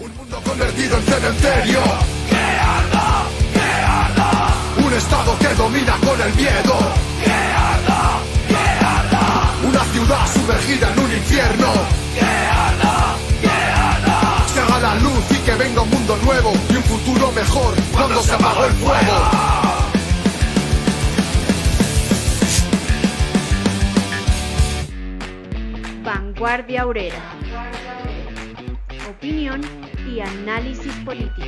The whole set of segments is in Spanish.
Un mundo convertido en cementerio. ¡Que arda! ¡Que arda! Un estado que domina con el miedo. ¡Que arda! ¡Que arda! Una ciudad sumergida en un infierno. ¡Que arda! ¡Que arda! Se haga la luz y que venga un mundo nuevo y un futuro mejor cuando se apagó el fuego. Vanguardia Obrera. Opinión y análisis político.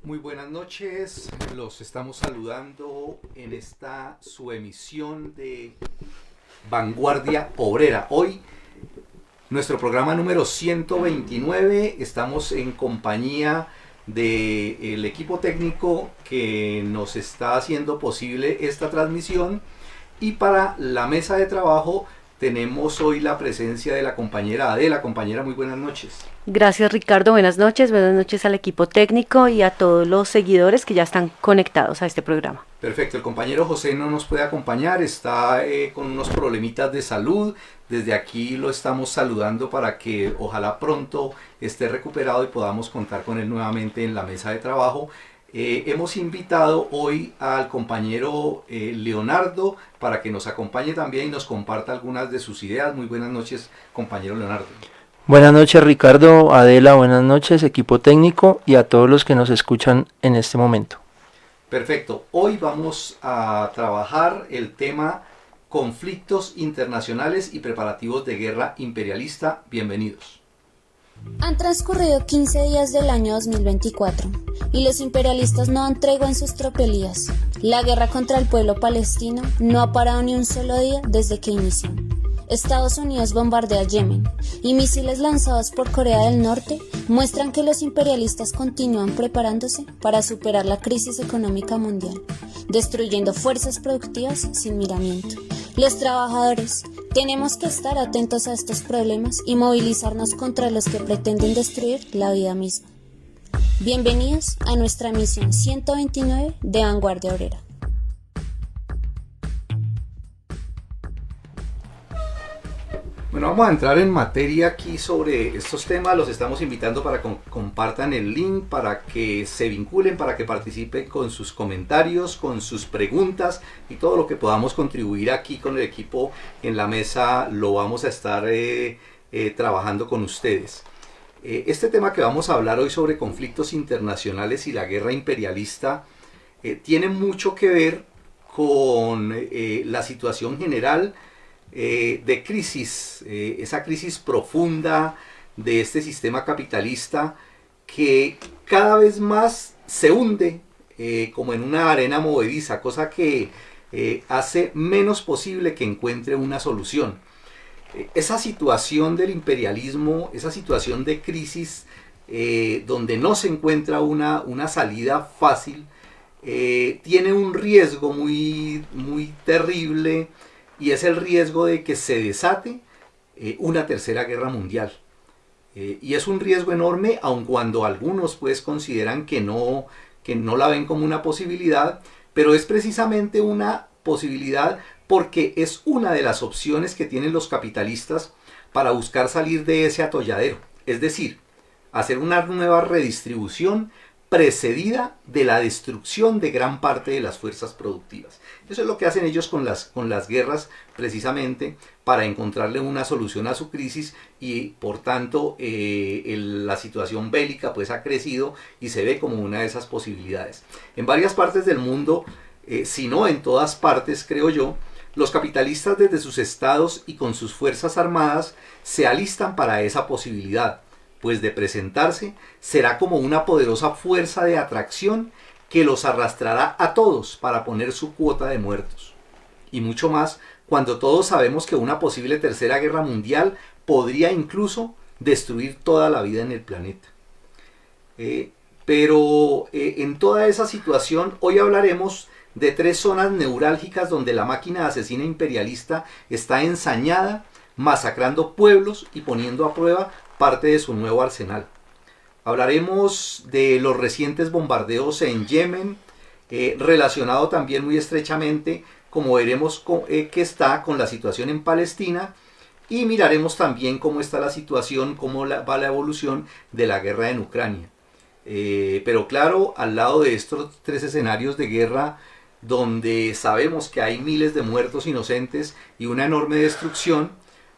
Muy buenas noches, los estamos saludando en esta su emisión de Vanguardia Obrera. Hoy, nuestro programa número 129, estamos en compañía del equipo técnico que nos está haciendo posible esta transmisión, y para la mesa de trabajo tenemos hoy la presencia de la compañera Adela. Compañera, muy buenas noches. Gracias, Ricardo, buenas noches al equipo técnico y a todos los seguidores que ya están conectados a este programa. Perfecto, el compañero José no nos puede acompañar, está con unos problemitas de salud. Desde aquí lo estamos saludando para que ojalá pronto esté recuperado y podamos contar con él nuevamente en la mesa de trabajo. Hemos invitado hoy al compañero Leonardo para que nos acompañe también y nos comparta algunas de sus ideas. Muy buenas noches, compañero Leonardo. Buenas noches, Ricardo, Adela, buenas noches, equipo técnico y a todos los que nos escuchan en este momento. Perfecto, hoy vamos a trabajar el tema conflictos internacionales y preparativos de guerra imperialista. Bienvenidos. Han transcurrido 15 días del año 2024 y los imperialistas no dan tregua en sus tropelías. La guerra contra el pueblo palestino no ha parado ni un solo día desde que inició. Estados Unidos bombardea Yemen y misiles lanzados por Corea del Norte muestran que los imperialistas continúan preparándose para superar la crisis económica mundial, destruyendo fuerzas productivas sin miramiento. Los trabajadores tenemos que estar atentos a estos problemas y movilizarnos contra los que pretenden destruir la vida misma. Bienvenidos a nuestra emisión 129 de Vanguardia Obrera. Bueno, vamos a entrar en materia aquí sobre estos temas. Los estamos invitando para que compartan el link, para que se vinculen, para que participen con sus comentarios, con sus preguntas y todo lo que podamos contribuir aquí con el equipo en la mesa lo vamos a estar trabajando con ustedes. Este tema que vamos a hablar hoy sobre conflictos internacionales y la guerra imperialista tiene mucho que ver con la situación general de crisis, esa crisis profunda de este sistema capitalista que cada vez más se hunde como en una arena movediza, cosa que hace menos posible que encuentre una solución. Esa situación del imperialismo, esa situación de crisis donde no se encuentra una salida fácil, tiene un riesgo muy terrible, y es el riesgo de que se desate una tercera guerra mundial. Y es un riesgo enorme, aun cuando algunos pues consideran que no la ven como una posibilidad, pero es precisamente una posibilidad porque es una de las opciones que tienen los capitalistas para buscar salir de ese atolladero. Es decir, hacer una nueva redistribución precedida de la destrucción de gran parte de las fuerzas productivas. Eso es lo que hacen ellos con las guerras, precisamente para encontrarle una solución a su crisis, y por tanto la situación bélica pues ha crecido y se ve como una de esas posibilidades. En varias partes del mundo, si no en todas partes, creo yo, los capitalistas desde sus estados y con sus fuerzas armadas se alistan para esa posibilidad, pues de presentarse será como una poderosa fuerza de atracción que los arrastrará a todos para poner su cuota de muertos. Y mucho más cuando todos sabemos que una posible tercera guerra mundial podría incluso destruir toda la vida en el planeta. Pero en toda esa situación hoy hablaremos de 3 zonas neurálgicas donde la máquina asesina imperialista está ensañada, masacrando pueblos y poniendo a prueba parte de su nuevo arsenal. Hablaremos de los recientes bombardeos en Yemen, relacionado también muy estrechamente, como veremos, que está con la situación en Palestina, y miraremos también cómo está la situación, cómo va la evolución de la guerra en Ucrania. Pero claro, al lado de estos 3 escenarios de guerra, donde sabemos que hay miles de muertos inocentes y una enorme destrucción,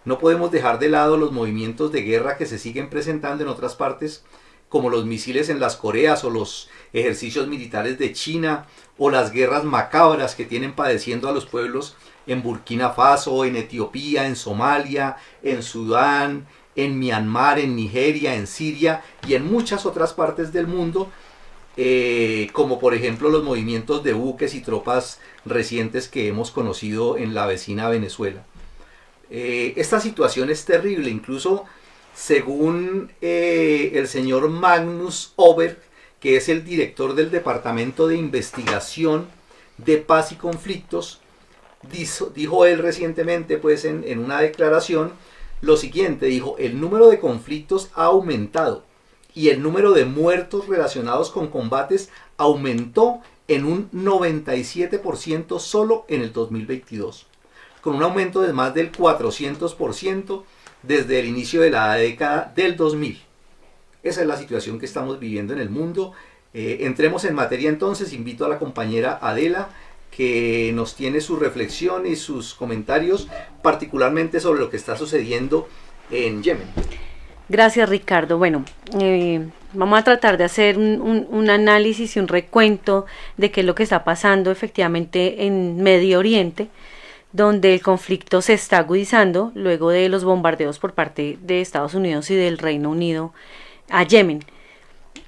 no podemos dejar de lado los movimientos de guerra que se siguen presentando en otras partes, como los misiles en las Coreas o los ejercicios militares de China o las guerras macabras que tienen padeciendo a los pueblos en Burkina Faso, en Etiopía, en Somalia, en Sudán, en Myanmar, en Nigeria, en Siria y en muchas otras partes del mundo, como por ejemplo los movimientos de buques y tropas recientes que hemos conocido en la vecina Venezuela. Esta situación es terrible, incluso según el señor Magnus Oberg, que es el director del Departamento de Investigación de Paz y Conflictos, dijo él recientemente, pues en una declaración, lo siguiente: dijo, el número de conflictos ha aumentado y el número de muertos relacionados con combates aumentó en un 97% solo en el 2022, con un aumento de más del 400% desde el inicio de la década del 2000. Esa es la situación que estamos viviendo en el mundo. Entremos en materia entonces. Invito a la compañera Adela, que nos tiene su reflexión y sus comentarios, particularmente sobre lo que está sucediendo en Yemen. Gracias, Ricardo. Bueno, vamos a tratar de hacer un análisis y un recuento de qué es lo que está pasando efectivamente en Medio Oriente, donde el conflicto se está agudizando luego de los bombardeos por parte de Estados Unidos y del Reino Unido a Yemen.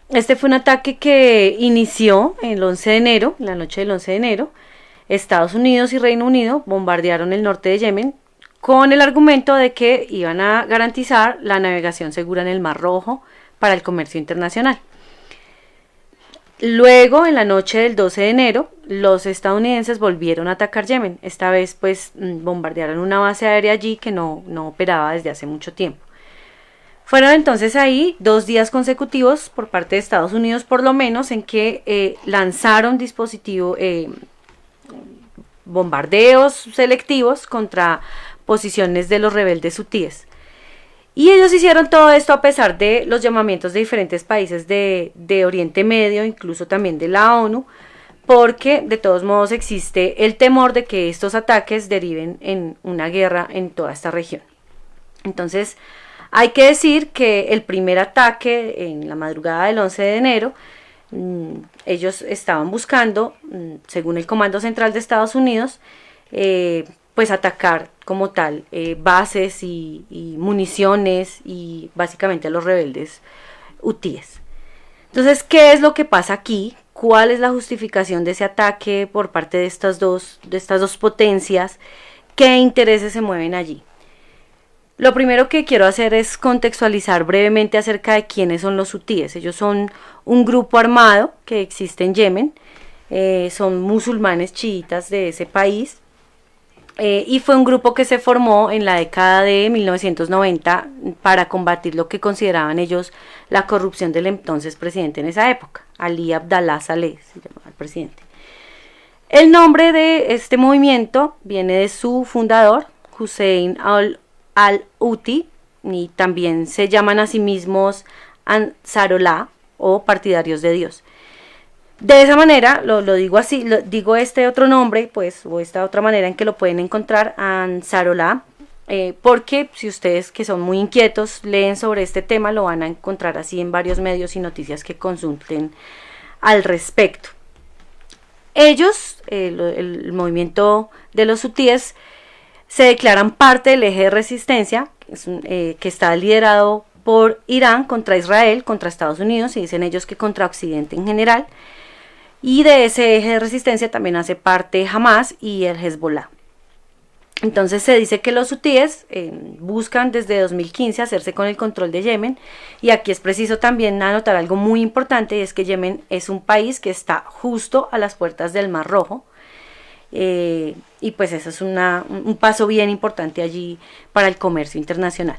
Este fue un ataque que inició el 11 de enero, la noche del 11 de enero. Estados Unidos y Reino Unido bombardearon el norte de Yemen con el argumento de que iban a garantizar la navegación segura en el Mar Rojo para el comercio internacional. Luego, en la noche del 12 de enero, los estadounidenses volvieron a atacar Yemen. Esta vez, pues, bombardearon una base aérea allí que no operaba desde hace mucho tiempo. Fueron entonces ahí 2 días consecutivos por parte de Estados Unidos, por lo menos, en que lanzaron bombardeos selectivos contra posiciones de los rebeldes hutíes. Y ellos hicieron todo esto a pesar de los llamamientos de diferentes países de Oriente Medio, incluso también de la ONU, porque de todos modos existe el temor de que estos ataques deriven en una guerra en toda esta región. Entonces, hay que decir que el primer ataque en la madrugada del 11 de enero, ellos estaban buscando, según el Comando Central de Estados Unidos, pues atacar como tal bases y municiones y básicamente a los rebeldes hutíes. Entonces, ¿qué es lo que pasa aquí? ¿Cuál es la justificación de ese ataque por parte de estas dos potencias? ¿Qué intereses se mueven allí? Lo primero que quiero hacer es contextualizar brevemente acerca de quiénes son los hutíes. Ellos son un grupo armado que existe en Yemen, son musulmanes chiitas de ese país, y fue un grupo que se formó en la década de 1990 para combatir lo que consideraban ellos la corrupción del entonces presidente en esa época, Ali Abdallah Saleh, se llamaba el presidente. El nombre de este movimiento viene de su fundador, Hussein al-Houthi, y también se llaman a sí mismos Ansarullah o partidarios de Dios. De esa manera, lo digo así, digo este otro nombre, pues, o esta otra manera en que lo pueden encontrar, Ansarullah, porque si ustedes que son muy inquietos leen sobre este tema, lo van a encontrar así en varios medios y noticias que consulten al respecto. Ellos, el movimiento de los hutíes, se declaran parte del eje de resistencia, que está liderado por Irán contra Israel, contra Estados Unidos, y dicen ellos que contra Occidente en general. Y de ese eje de resistencia también hace parte Hamas y el Hezbollah. Entonces se dice que los hutíes buscan desde 2015 hacerse con el control de Yemen, y aquí es preciso también anotar algo muy importante, y es que Yemen es un país que está justo a las puertas del Mar Rojo, y pues eso es un paso bien importante allí para el comercio internacional.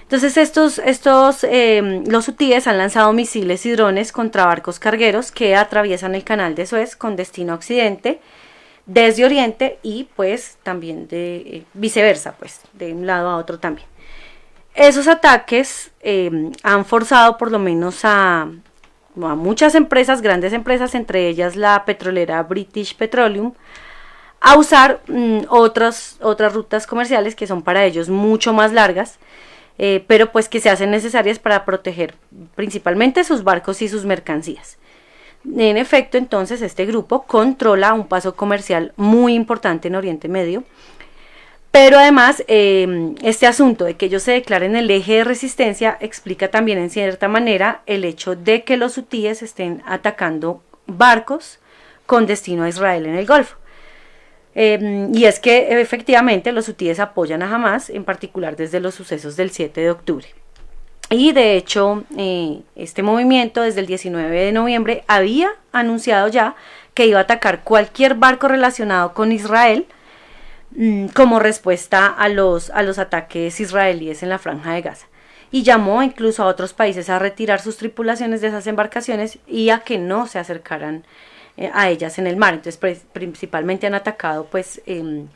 Entonces los hutíes han lanzado misiles y drones contra barcos cargueros que atraviesan el canal de Suez con destino a Occidente, desde Oriente, y pues también de viceversa, pues de un lado a otro también. Esos ataques han forzado por lo menos a muchas empresas, grandes empresas, entre ellas la petrolera British Petroleum, a usar otras rutas comerciales que son para ellos mucho más largas, pero pues que se hacen necesarias para proteger principalmente sus barcos y sus mercancías. En efecto, entonces, este grupo controla un paso comercial muy importante en Oriente Medio, pero además este asunto de que ellos se declaren el eje de resistencia explica también en cierta manera el hecho de que los hutíes estén atacando barcos con destino a Israel en el Golfo. Y es que efectivamente los hutíes apoyan a Hamás, en particular desde los sucesos del 7 de octubre. Y de hecho, este movimiento desde el 19 de noviembre había anunciado ya que iba a atacar cualquier barco relacionado con Israel como respuesta a los ataques israelíes en la Franja de Gaza. Y llamó incluso a otros países a retirar sus tripulaciones de esas embarcaciones y a que no se acercaran a ellas en el mar. Entonces principalmente han atacado pues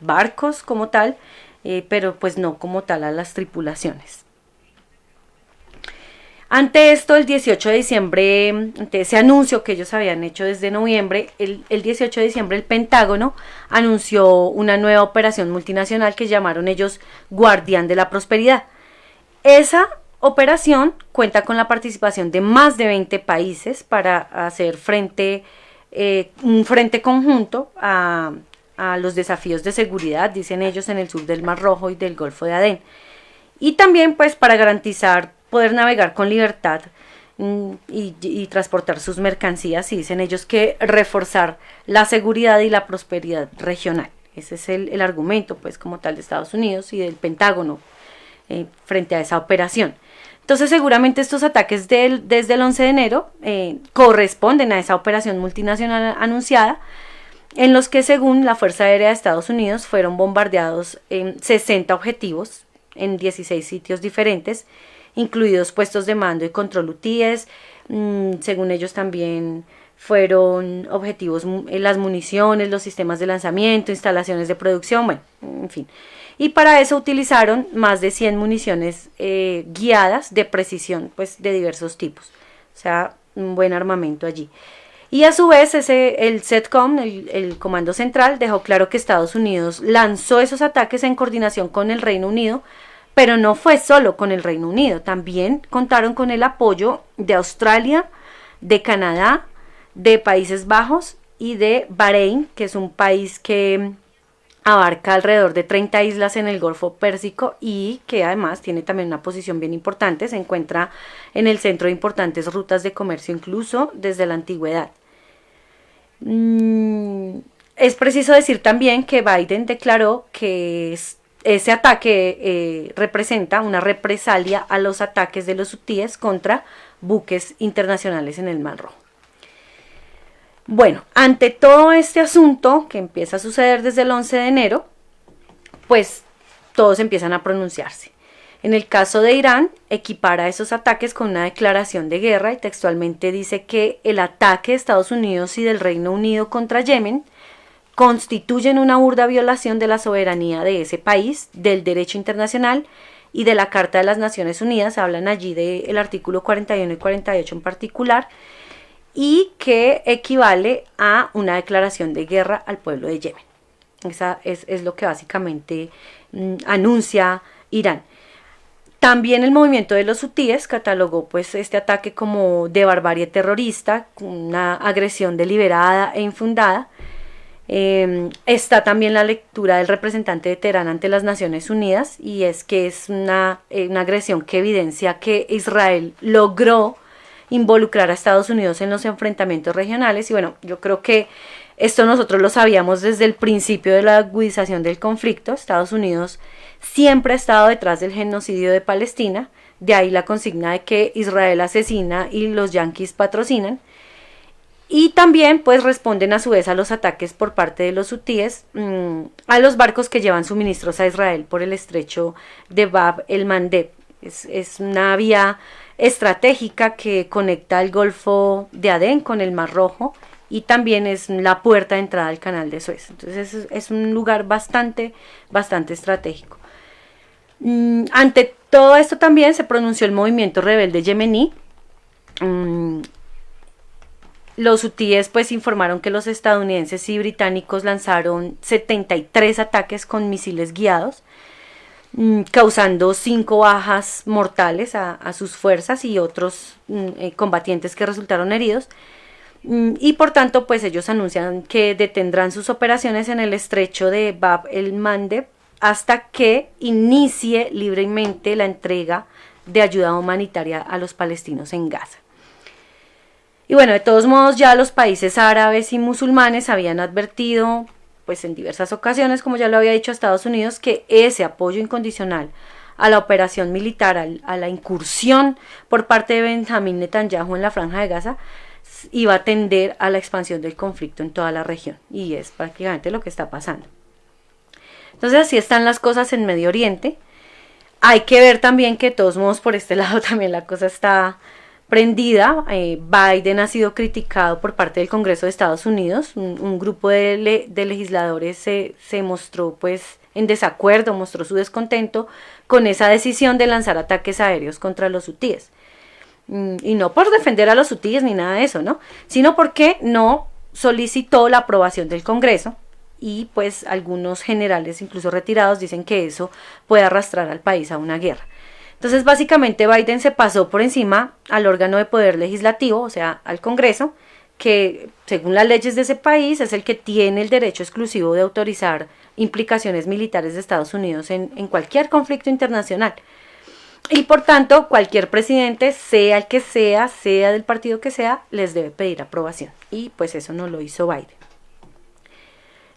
barcos como tal, pero pues no como tal a las tripulaciones. Ante esto, el 18 de diciembre, ante ese anuncio que ellos habían hecho desde noviembre, el 18 de diciembre el Pentágono anunció una nueva operación multinacional que llamaron ellos Guardián de la Prosperidad. Esa operación cuenta con la participación de más de 20 países para hacer un frente conjunto a los desafíos de seguridad, dicen ellos, en el sur del Mar Rojo y del Golfo de Adén. Y también pues para garantizar poder navegar con libertad y transportar sus mercancías, y dicen ellos que reforzar la seguridad y la prosperidad regional. Ese es el argumento pues como tal de Estados Unidos y del Pentágono frente a esa operación. Entonces seguramente estos ataques desde el 11 de enero corresponden a esa operación multinacional anunciada, en los que según la Fuerza Aérea de Estados Unidos fueron bombardeados 60 objetivos en 16 sitios diferentes, incluidos puestos de mando y control hutíes. Según ellos también fueron objetivos las municiones, los sistemas de lanzamiento, instalaciones de producción, bueno, en fin. Y para eso utilizaron más de 100 municiones guiadas de precisión, pues de diversos tipos. O sea, un buen armamento allí. Y a su vez el CENTCOM, el Comando Central, dejó claro que Estados Unidos lanzó esos ataques en coordinación con el Reino Unido, pero no fue solo con el Reino Unido, también contaron con el apoyo de Australia, de Canadá, de Países Bajos y de Bahrein, que es un país que abarca alrededor de 30 islas en el Golfo Pérsico y que además tiene también una posición bien importante, se encuentra en el centro de importantes rutas de comercio incluso desde la antigüedad. Es preciso decir también que Biden declaró que ese ataque representa una represalia a los ataques de los hutíes contra buques internacionales en el Mar Rojo. Bueno, ante todo este asunto que empieza a suceder desde el 11 de enero, pues todos empiezan a pronunciarse. En el caso de Irán, equipara esos ataques con una declaración de guerra y textualmente dice que el ataque de Estados Unidos y del Reino Unido contra Yemen constituyen una burda violación de la soberanía de ese país, del derecho internacional y de la Carta de las Naciones Unidas. Hablan allí del artículo 41 y 48 en particular, y que equivale a una declaración de guerra al pueblo de Yemen. Esa es lo que básicamente anuncia Irán. También el movimiento de los hutíes catalogó pues este ataque como de barbarie terrorista, una agresión deliberada e infundada. Está también la lectura del representante de Teherán ante las Naciones Unidas, y es que es una agresión que evidencia que Israel logró involucrar a Estados Unidos en los enfrentamientos regionales. Y bueno, yo creo que Esto nosotros lo sabíamos desde el principio de la agudización del conflicto. Estados Unidos siempre ha estado detrás del genocidio de Palestina, de ahí la consigna de que Israel asesina y los yanquis patrocinan. Y también pues responden a su vez a los ataques por parte de los hutíes a los barcos que llevan suministros a Israel por el estrecho de Bab el-Mandeb. Es una vía estratégica que conecta el Golfo de Adén con el Mar Rojo y también es la puerta de entrada al Canal de Suez. Entonces es un lugar bastante estratégico. Ante todo esto también se pronunció el movimiento rebelde yemení. Los hutíes pues informaron que los estadounidenses y británicos lanzaron 73 ataques con misiles guiados, causando 5 bajas mortales a sus fuerzas y otros combatientes que resultaron heridos. Y por tanto pues ellos anuncian que detendrán sus operaciones en el estrecho de Bab el-Mandeb hasta que inicie libremente la entrega de ayuda humanitaria a los palestinos en Gaza. Y bueno, de todos modos ya los países árabes y musulmanes habían advertido pues en diversas ocasiones, como ya lo había dicho Estados Unidos, que ese apoyo incondicional a la operación militar, a la incursión por parte de Benjamín Netanyahu en la Franja de Gaza, iba a tender a la expansión del conflicto en toda la región. Y es prácticamente lo que está pasando. Entonces así están las cosas en Medio Oriente. Hay que ver también que de todos modos por este lado también la cosa está prendida. Biden ha sido criticado por parte del Congreso de Estados Unidos. Un grupo de legisladores se mostró pues en desacuerdo, mostró su descontento con esa decisión de lanzar ataques aéreos contra los hutíes. Y no por defender a los hutíes ni nada de eso, ¿no? Sino porque no solicitó la aprobación del Congreso y pues algunos generales, incluso retirados, dicen que eso puede arrastrar al país a una guerra. Entonces básicamente Biden se pasó por encima al órgano de poder legislativo, o sea, al Congreso, que según las leyes de ese país es el que tiene el derecho exclusivo de autorizar implicaciones militares de Estados Unidos en cualquier conflicto internacional. Y por tanto, cualquier presidente, sea el que sea del partido que sea, les debe pedir aprobación. Y pues eso no lo hizo Biden.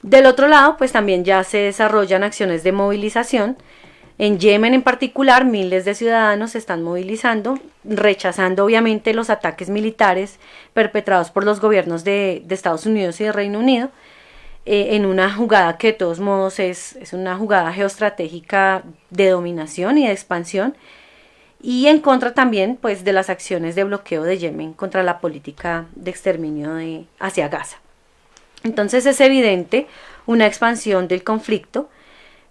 Del otro lado, pues también ya se desarrollan acciones de movilización. En Yemen en particular, miles de ciudadanos se están movilizando, rechazando obviamente los ataques militares perpetrados por los gobiernos de Estados Unidos y de Reino Unido, en una jugada que de todos modos es una jugada geoestratégica de dominación y de expansión, y en contra también pues de las acciones de bloqueo de Yemen contra la política de exterminio hacia Gaza. Entonces es evidente una expansión del conflicto.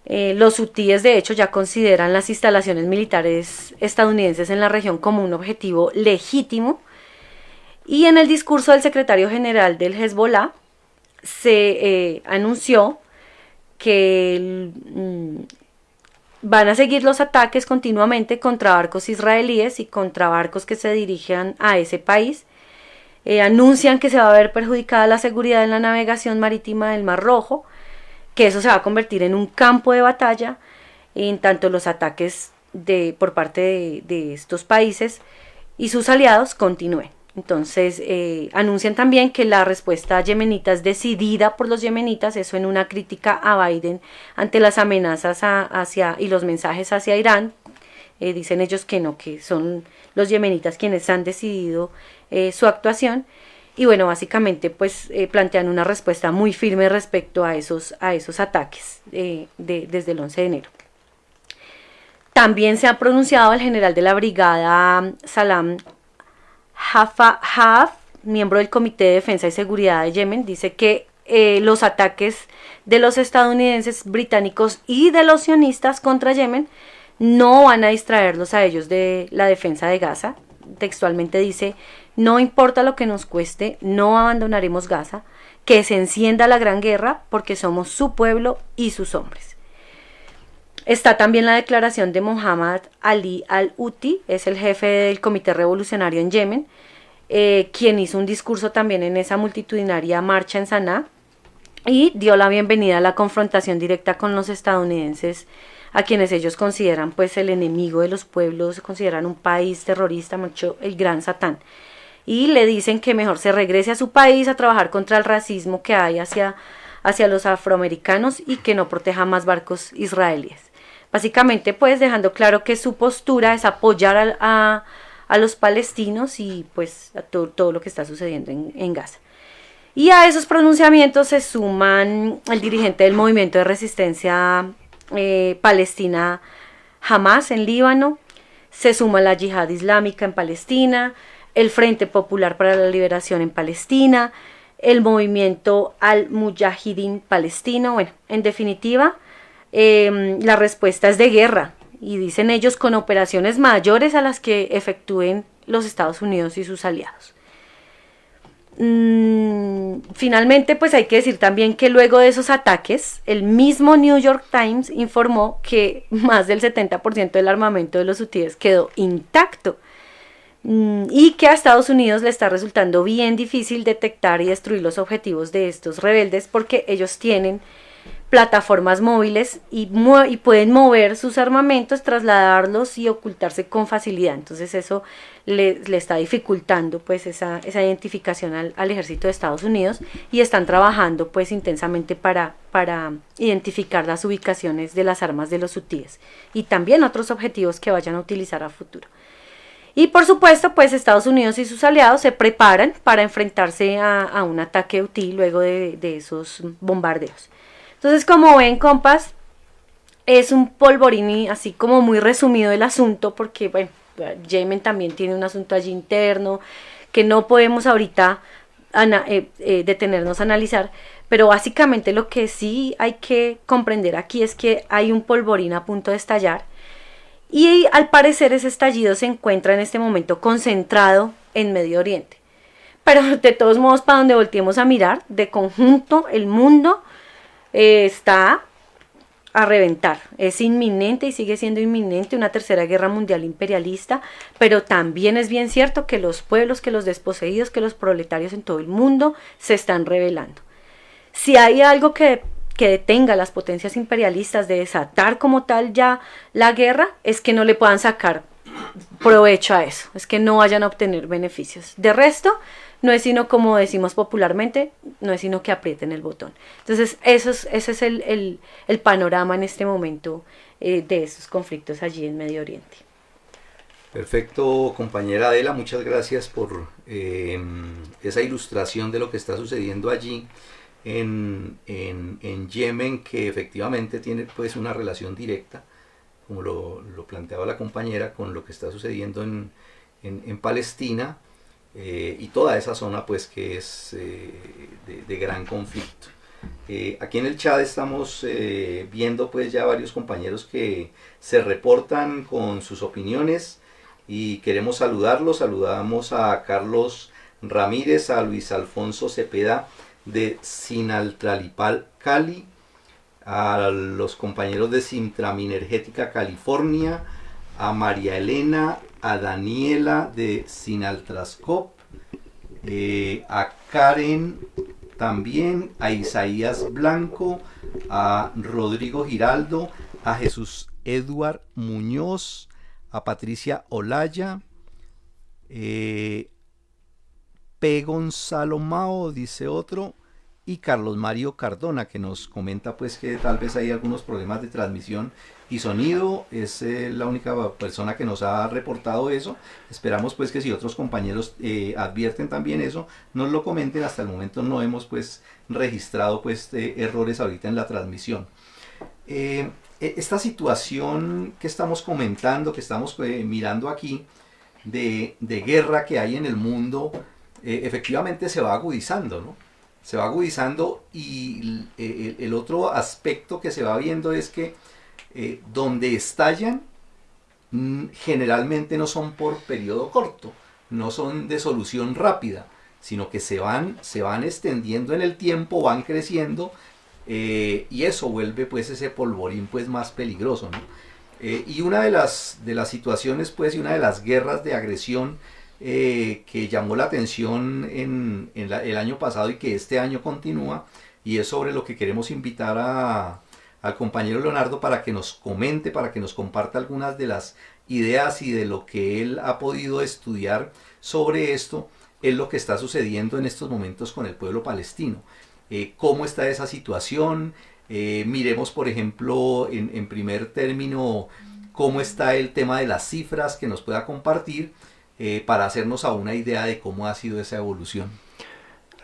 Los hutíes de hecho ya consideran las instalaciones militares estadounidenses en la región como un objetivo legítimo, y en el discurso del secretario general del Hezbollah se anunció que van a seguir los ataques continuamente contra barcos israelíes y contra barcos que se dirijan a ese país. Anuncian que se va a ver perjudicada la seguridad en la navegación marítima del Mar Rojo, que eso se va a convertir en un campo de batalla en tanto los ataques por parte de estos países y sus aliados continúen. Entonces anuncian también que la respuesta yemenita es decidida por los yemenitas, eso en una crítica a Biden ante las amenazas y los mensajes hacia Irán. Dicen ellos que no, que son los yemenitas quienes han decidido su actuación. Y bueno, básicamente pues plantean una respuesta muy firme respecto a esos ataques desde el 11 de enero. También se ha pronunciado el general de la brigada Salam Hafaf, miembro del Comité de Defensa y Seguridad de Yemen. Dice que los ataques de los estadounidenses, británicos y de los sionistas contra Yemen no van a distraerlos a ellos de la defensa de Gaza. Textualmente dice: no importa lo que nos cueste, no abandonaremos Gaza, que se encienda la gran guerra porque somos su pueblo y sus hombres. Está también la declaración de Mohammad Ali al-Houthi, es el jefe del Comité Revolucionario en Yemen, quien hizo un discurso también en esa multitudinaria marcha en Saná y dio la bienvenida a la confrontación directa con los estadounidenses, a quienes ellos consideran pues el enemigo de los pueblos, consideran un país terrorista, mucho el gran Satán. y le dicen que mejor se regrese a su país a trabajar contra el racismo que hay hacia los afroamericanos y que no proteja más barcos israelíes. Básicamente pues dejando claro que su postura es apoyar a los palestinos y pues a todo lo que está sucediendo en Gaza. Y a esos pronunciamientos se suman el dirigente del movimiento de resistencia palestina Hamas en Líbano, se suma la Yihad Islámica en Palestina, el Frente Popular para la Liberación en Palestina, el movimiento Al-Mujahidin palestino. Bueno, en definitiva, la respuesta es de guerra, y dicen ellos con operaciones mayores a las que efectúen los Estados Unidos y sus aliados. Finalmente, pues hay que decir también que luego de esos ataques, el mismo New York Times informó que más del 70% del armamento de los hutíes quedó intacto, y que a Estados Unidos le está resultando bien difícil detectar y destruir los objetivos de estos rebeldes, porque ellos tienen plataformas móviles y pueden mover sus armamentos, trasladarlos y ocultarse con facilidad. Entonces eso le está dificultando pues esa identificación al ejército de Estados Unidos, y están trabajando pues intensamente para identificar las ubicaciones de las armas de los hutíes y también otros objetivos que vayan a utilizar a futuro. Y por supuesto pues Estados Unidos y sus aliados se preparan para enfrentarse a un ataque hutí luego de esos bombardeos. Entonces, como ven, compas, es un polvorín así como muy resumido el asunto, porque bueno, Yemen también tiene un asunto allí interno que no podemos ahorita detenernos a analizar, pero básicamente lo que sí hay que comprender aquí es que hay un polvorín a punto de estallar, y al parecer ese estallido se encuentra en este momento concentrado en Medio Oriente. Pero de todos modos, para donde volteemos a mirar, de conjunto el mundo está a reventar. Es inminente y sigue siendo inminente una tercera guerra mundial imperialista, pero también es bien cierto que los pueblos, que los desposeídos, que los proletarios en todo el mundo se están rebelando. Si hay algo que detenga a las potencias imperialistas de desatar como tal ya la guerra, es que no le puedan sacar provecho a eso, es que no vayan a obtener beneficios. De resto, no es sino, como decimos popularmente, no es sino que aprieten el botón. Entonces ese es el panorama en este momento de esos conflictos allí en Medio Oriente. Perfecto, compañera Adela, muchas gracias por esa ilustración de lo que está sucediendo allí en Yemen, que efectivamente tiene pues una relación directa, como lo planteaba la compañera, con lo que está sucediendo en Palestina, y toda esa zona pues que es de gran conflicto. Aquí en el chat estamos viendo pues ya varios compañeros que se reportan con sus opiniones y queremos saludarlos. Saludamos a Carlos Ramírez, a Luis Alfonso Cepeda de Sinaltralipal, Cali, a los compañeros de Sintraminergética California, a María Elena, a Daniela de Sinaltrascop, a Karen también, a Isaías Blanco, a Rodrigo Giraldo, a Jesús Eduard Muñoz, a Patricia Olaya, P. Gonzalo Mao, dice otro, y Carlos Mario Cardona, que nos comenta pues que tal vez hay algunos problemas de transmisión y sonido. Es la única persona que nos ha reportado eso. Esperamos pues que si otros compañeros advierten también eso, nos lo comenten. Hasta el momento no hemos pues registrado pues errores ahorita en la transmisión. Esta situación que estamos comentando, que estamos mirando aquí, de guerra que hay en el mundo, efectivamente se va agudizando, ¿no? Se va agudizando, y el otro aspecto que se va viendo es que donde estallan generalmente no son por periodo corto, no son de solución rápida, sino que se van extendiendo en el tiempo, van creciendo, y eso vuelve pues ese polvorín pues más peligroso, ¿no? Y una de las situaciones pues, y una de las guerras de agresión que llamó la atención el año pasado y que este año continúa, y es sobre lo que queremos invitar al compañero Leonardo para que nos comente, para que nos comparta algunas de las ideas y de lo que él ha podido estudiar sobre esto, es lo que está sucediendo en estos momentos con el pueblo palestino. ¿Cómo está esa situación? Miremos, por ejemplo, en primer término, cómo está el tema de las cifras que nos pueda compartir para hacernos a una idea de cómo ha sido esa evolución.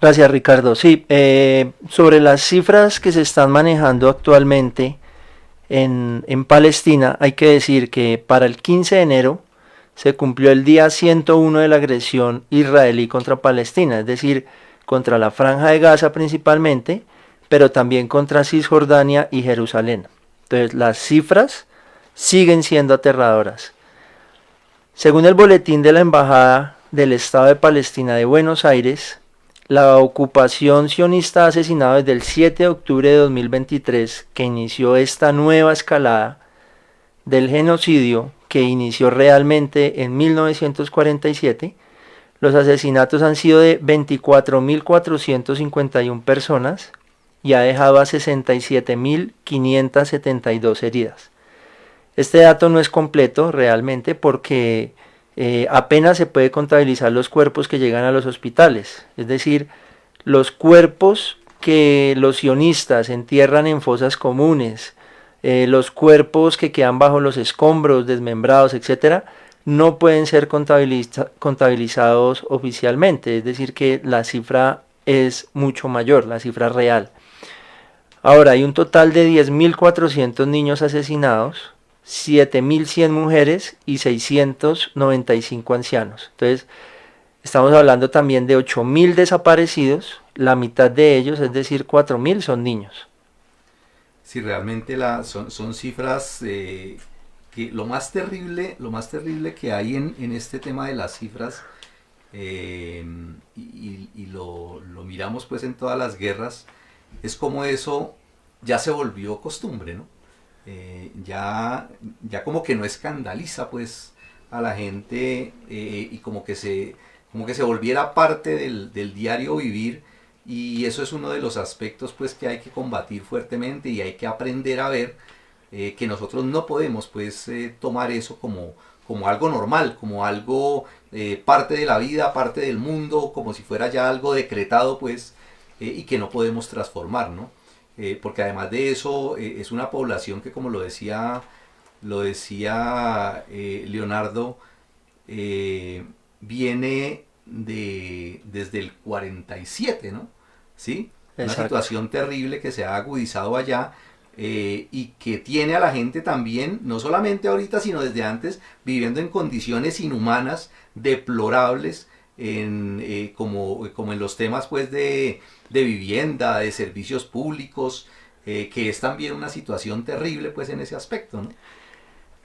Gracias, Ricardo. Sí, sobre las cifras que se están manejando actualmente en Palestina, hay que decir que para el 15 de enero se cumplió el día 101 de la agresión israelí contra Palestina, es decir, contra la Franja de Gaza principalmente, pero también contra Cisjordania y Jerusalén. Entonces, las cifras siguen siendo aterradoras. Según el boletín de la Embajada del Estado de Palestina de Buenos Aires, la ocupación sionista ha asesinado desde el 7 de octubre de 2023, que inició esta nueva escalada del genocidio que inició realmente en 1947. Los asesinatos han sido de 24.451 personas y ha dejado a 67.572 heridas. Este dato no es completo realmente porque apenas se puede contabilizar los cuerpos que llegan a los hospitales, es decir, los cuerpos que los sionistas entierran en fosas comunes, los cuerpos que quedan bajo los escombros, desmembrados, etcétera, no pueden ser contabilizados oficialmente, es decir, que la cifra es mucho mayor, la cifra real. Ahora, hay un total de 10.400 niños asesinados, 7.100 mujeres y 695 ancianos. Entonces, estamos hablando también de 8.000 desaparecidos, la mitad de ellos, es decir, 4.000 son niños. Sí, realmente son cifras que lo más terrible que hay en este tema de las cifras, y lo miramos pues en todas las guerras, es como eso ya se volvió costumbre, ¿no? Ya como que no escandaliza pues a la gente, y como que se volviera parte del diario vivir, y eso es uno de los aspectos pues que hay que combatir fuertemente y hay que aprender a ver que nosotros no podemos pues tomar eso como algo normal, como algo parte de la vida, parte del mundo, como si fuera ya algo decretado pues, y que no podemos transformar, ¿no? Porque además de eso es una población que, como lo decía Leonardo, viene desde el 47, ¿no? ¿Sí? Una situación terrible que se ha agudizado allá, y que tiene a la gente también, no solamente ahorita, sino desde antes, viviendo en condiciones inhumanas, deplorables, como en los temas pues de vivienda, de servicios públicos, que es también una situación terrible pues en ese aspecto, ¿no?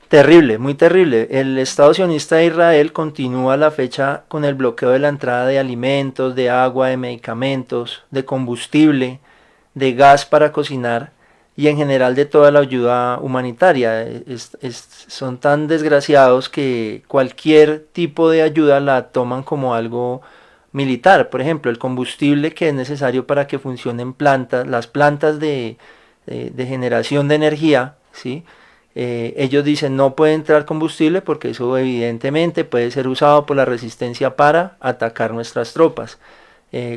Terrible, muy terrible. El Estado sionista de Israel continúa a la fecha con el bloqueo de la entrada de alimentos, de agua, de medicamentos, de combustible, de gas para cocinar y en general de toda la ayuda humanitaria. Son tan desgraciados que cualquier tipo de ayuda la toman como algo militar. Por ejemplo, el combustible que es necesario para que funcionen las plantas de generación de energía, ¿sí? Ellos dicen no puede entrar combustible porque eso evidentemente puede ser usado por la resistencia para atacar nuestras tropas,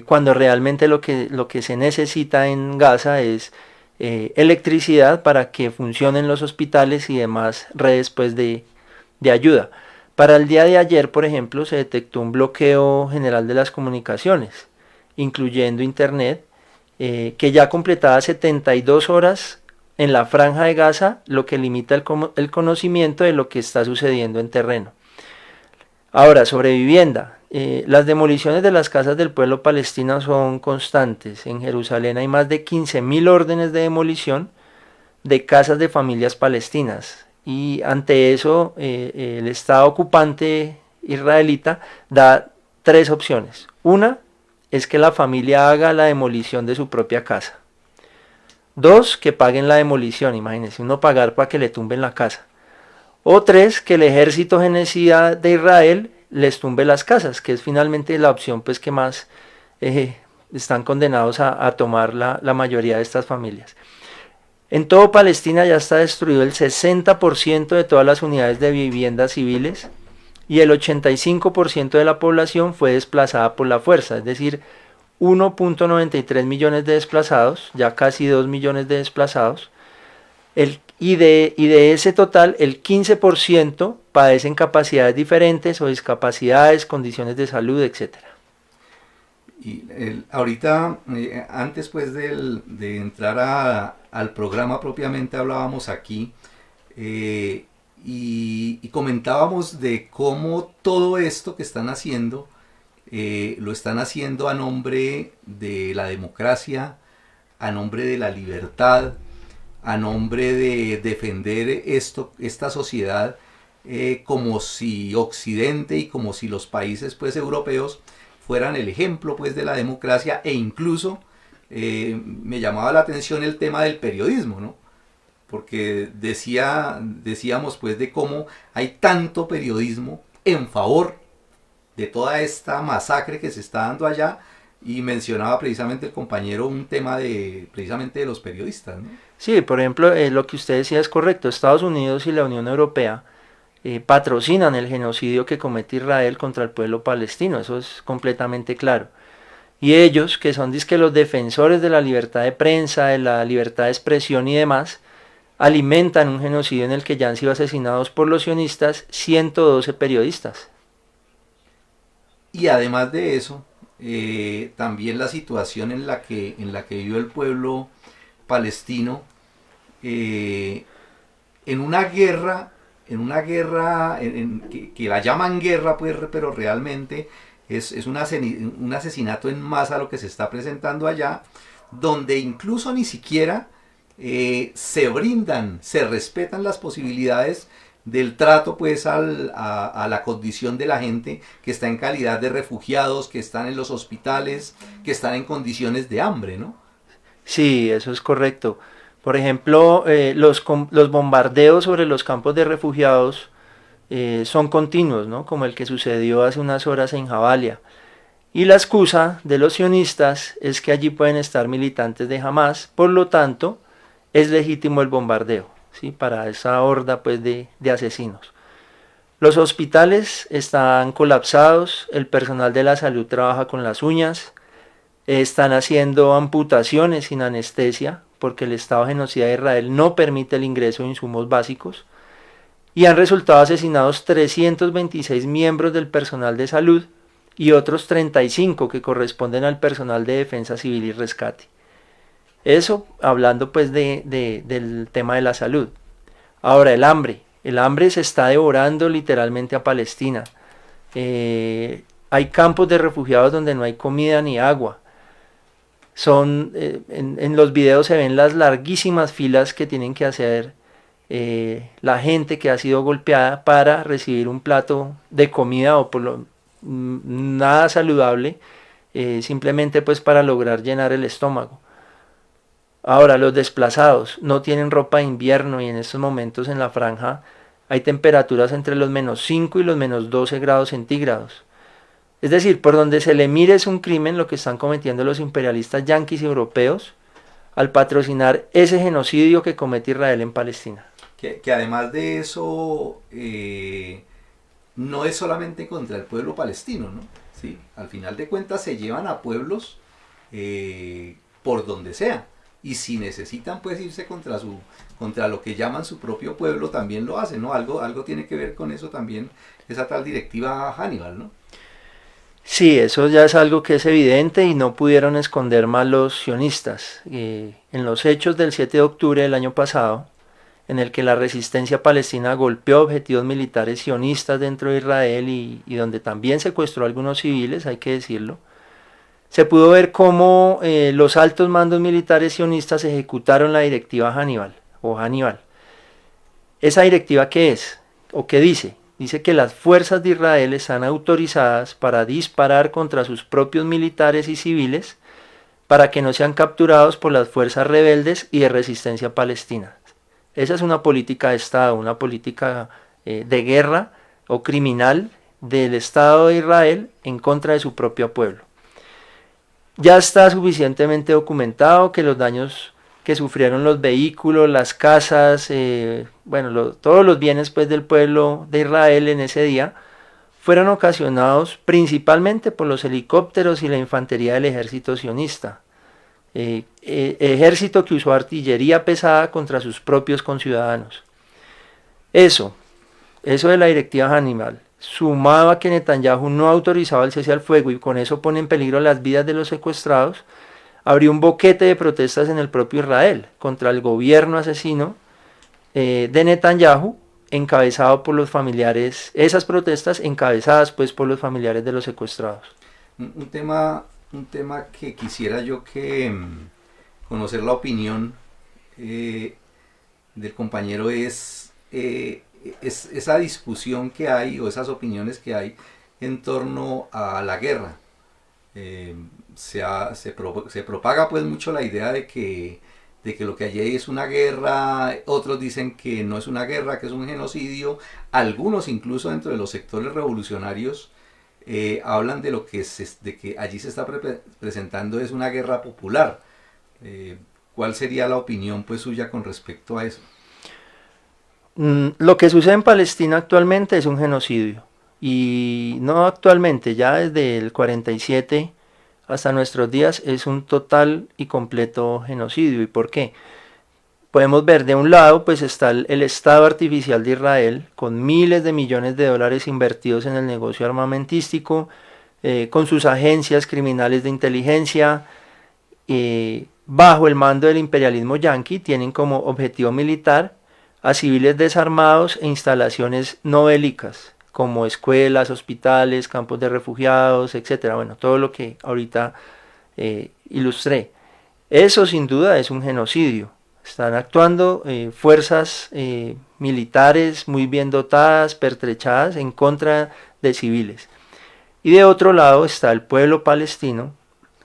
cuando realmente lo que se necesita en Gaza es electricidad para que funcionen los hospitales y demás redes pues, de ayuda. Para el día de ayer, por ejemplo, se detectó un bloqueo general de las comunicaciones, incluyendo internet, que ya completaba 72 horas en la Franja de Gaza, lo que limita el conocimiento de lo que está sucediendo en terreno. Ahora, sobre vivienda. Las demoliciones de las casas del pueblo palestino son constantes. En Jerusalén hay más de 15.000 órdenes de demolición de casas de familias palestinas. Y ante eso, el Estado ocupante israelita da 3 opciones. Una es que la familia haga la demolición de su propia casa. 2, que paguen la demolición, imagínense, uno pagar para que le tumben la casa. O 3, que el ejército genocida de Israel les tumbe las casas, que es finalmente la opción pues que más están condenados a tomar la mayoría de estas familias. En todo Palestina ya está destruido el 60% de todas las unidades de viviendas civiles, y el 85% de la población fue desplazada por la fuerza, es decir, 1.93 millones de desplazados, ya casi 2 millones de desplazados, y de ese total el 15% padecen capacidades diferentes o discapacidades, condiciones de salud, etc. Y ahorita, antes pues de entrar al programa propiamente, hablábamos aquí y comentábamos de cómo todo esto que están haciendo, lo están haciendo a nombre de la democracia, a nombre de la libertad, a nombre de defender esta sociedad, como si Occidente y como si los países pues europeos fueran el ejemplo pues de la democracia, e incluso me llamaba la atención el tema del periodismo, ¿no? Porque decíamos pues de cómo hay tanto periodismo en favor de toda esta masacre que se está dando allá, y mencionaba precisamente el compañero un tema precisamente de los periodistas, ¿no? Sí, por ejemplo, lo que usted decía es correcto. Estados Unidos y la Unión Europea patrocinan el genocidio que comete Israel contra el pueblo palestino, eso es completamente claro. Y ellos, que son dizque los defensores de la libertad de prensa, de la libertad de expresión y demás, alimentan un genocidio en el que ya han sido asesinados por los sionistas 112 periodistas. Y además de eso, también la situación en la que vive el pueblo palestino, en una guerra que la llaman guerra, pues, pero realmente es un asesinato en masa lo que se está presentando allá, donde incluso ni siquiera se respetan las posibilidades del trato pues a la condición de la gente que está en calidad de refugiados, que están en los hospitales, que están en condiciones de hambre, ¿no? Sí, eso es correcto. Por ejemplo, los bombardeos sobre los campos de refugiados son continuos, ¿no? Como el que sucedió hace unas horas en Jabalia. Y la excusa de los sionistas es que allí pueden estar militantes de Hamás, por lo tanto, es legítimo el bombardeo, ¿sí? Para esa horda pues, de asesinos. Los hospitales están colapsados, el personal de la salud trabaja con las uñas, están haciendo amputaciones sin anestesia, porque el Estado genocida de Israel no permite el ingreso de insumos básicos, y han resultado asesinados 326 miembros del personal de salud y otros 35 que corresponden al personal de defensa civil y rescate. Eso hablando pues del tema de la salud. Ahora el hambre se está devorando literalmente a Palestina. Hay campos de refugiados donde no hay comida ni agua. En los videos se ven las larguísimas filas que tienen que hacer la gente que ha sido golpeada para recibir un plato de comida o nada saludable, simplemente pues para lograr llenar el estómago. Ahora los desplazados no tienen ropa de invierno, y en estos momentos en la franja hay temperaturas entre los -5 y los -12 grados centígrados. Es decir, por donde se le mire es un crimen lo que están cometiendo los imperialistas yanquis y europeos al patrocinar ese genocidio que comete Israel en Palestina. Que además de eso, no es solamente contra el pueblo palestino, ¿no? ¿Sí? Al final de cuentas se llevan a pueblos por donde sea. Y si necesitan pues irse contra lo que llaman su propio pueblo, también lo hacen, ¿no? Algo tiene que ver con eso también, esa tal directiva Hannibal, ¿no? Sí, eso ya es algo que es evidente y no pudieron esconder más los sionistas. En los hechos del 7 de octubre del año pasado, en el que la resistencia palestina golpeó objetivos militares sionistas dentro de Israel y donde también secuestró a algunos civiles, hay que decirlo, se pudo ver cómo los altos mandos militares sionistas ejecutaron la directiva Hannibal. ¿Esa directiva qué es? ¿O qué dice? Dice que las fuerzas de Israel están autorizadas para disparar contra sus propios militares y civiles para que no sean capturados por las fuerzas rebeldes y de resistencia palestina. Esa es una política de Estado, una política de guerra o criminal del Estado de Israel en contra de su propio pueblo. Ya está suficientemente documentado que los daños que sufrieron los vehículos, las casas, todos los bienes pues, del pueblo de Israel en ese día fueron ocasionados principalmente por los helicópteros y la infantería del ejército sionista, ejército que usó artillería pesada contra sus propios conciudadanos. Eso de la directiva Hannibal, sumado a que Netanyahu no autorizaba el cese al fuego y con eso pone en peligro las vidas de los secuestrados, abrió un boquete de protestas en el propio Israel contra el gobierno asesino de Netanyahu, encabezado por los familiares, esas protestas encabezadas pues por los familiares de los secuestrados. Un tema que quisiera yo que conocer la opinión del compañero es esa discusión que hay o esas opiniones que hay en torno a la guerra. Se propaga pues mucho la idea de que lo que allí hay es una guerra, otros dicen que no es una guerra, que es un genocidio, algunos incluso dentro de los sectores revolucionarios hablan de que allí se está presentando es una guerra popular. ¿Cuál sería la opinión pues suya con respecto a eso? Lo que sucede en Palestina actualmente es un genocidio, y no actualmente, ya desde el 47 hasta nuestros días es un total y completo genocidio. ¿Y por qué? Podemos ver, de un lado pues está el Estado artificial de Israel, con miles de millones de dólares invertidos en el negocio armamentístico, con sus agencias criminales de inteligencia, bajo el mando del imperialismo yanqui, tienen como objetivo militar a civiles desarmados e instalaciones no bélicas, como escuelas, hospitales, campos de refugiados, etcétera. Bueno, todo lo que ahorita ilustré. Eso sin duda es un genocidio. Están actuando fuerzas militares muy bien dotadas, pertrechadas, en contra de civiles. Y de otro lado está el pueblo palestino,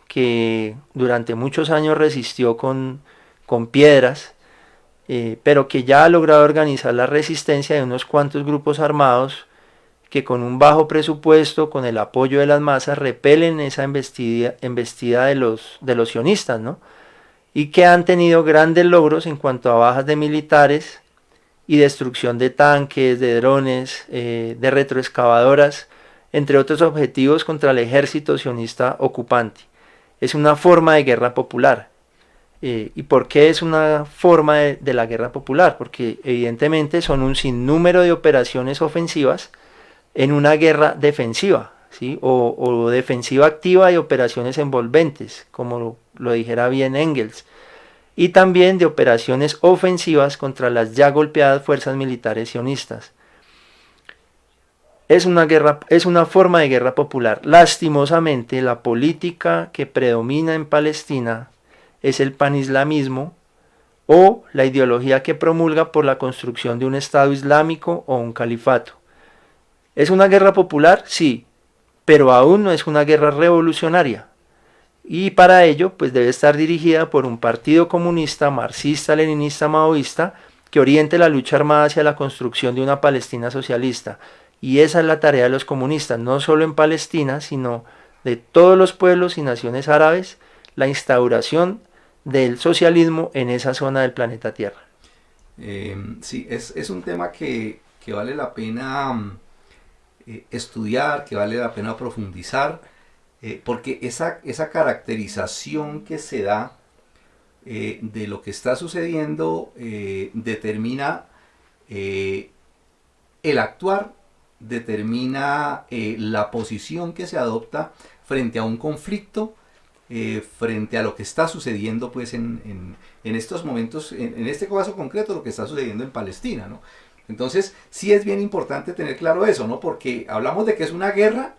que durante muchos años resistió con piedras, pero que ya ha logrado organizar la resistencia de unos cuantos grupos armados que con un bajo presupuesto, con el apoyo de las masas, repelen esa embestida de los sionistas, ¿no? Y que han tenido grandes logros en cuanto a bajas de militares y destrucción de tanques, de drones, de retroexcavadoras, entre otros objetivos contra el ejército sionista ocupante. Es una forma de guerra popular. ¿Y por qué es una forma de la guerra popular? Porque evidentemente son un sinnúmero de operaciones ofensivas en una guerra defensiva, ¿sí? o defensiva activa y operaciones envolventes, como lo dijera bien Engels, y también de operaciones ofensivas contra las ya golpeadas fuerzas militares sionistas. Es una forma de guerra popular. Lastimosamente, la política que predomina en Palestina es el panislamismo, o la ideología que promulga por la construcción de un Estado islámico o un califato. ¿Es una guerra popular? Sí, pero aún no es una guerra revolucionaria. Y para ello, pues debe estar dirigida por un partido comunista, marxista, leninista, maoísta, que oriente la lucha armada hacia la construcción de una Palestina socialista. Y esa es la tarea de los comunistas, no solo en Palestina, sino de todos los pueblos y naciones árabes, la instauración del socialismo en esa zona del planeta Tierra. Sí, es un tema que vale la pena estudiar, que vale la pena profundizar, porque esa caracterización que se da de lo que está sucediendo determina el actuar, determina la posición que se adopta frente a un conflicto, frente a lo que está sucediendo pues en estos momentos, en este caso concreto lo que está sucediendo en Palestina, ¿no? Entonces sí es bien importante tener claro eso, ¿no? Porque hablamos de que es una guerra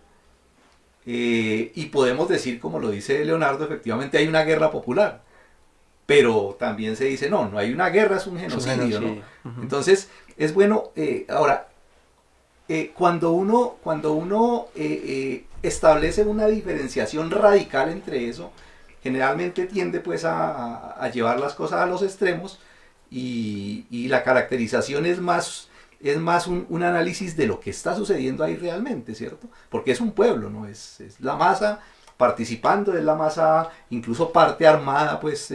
y podemos decir, como lo dice Leonardo, efectivamente hay una guerra popular, pero también se dice no hay una guerra, es un genocidio, ¿no? Uh-huh. Entonces es bueno, ahora, cuando uno establece una diferenciación radical entre eso, generalmente tiende pues a llevar las cosas a los extremos, y la caracterización es más un análisis de lo que está sucediendo ahí realmente, ¿cierto? Porque es un pueblo, ¿no? Es la masa participando, es la masa, incluso parte armada, pues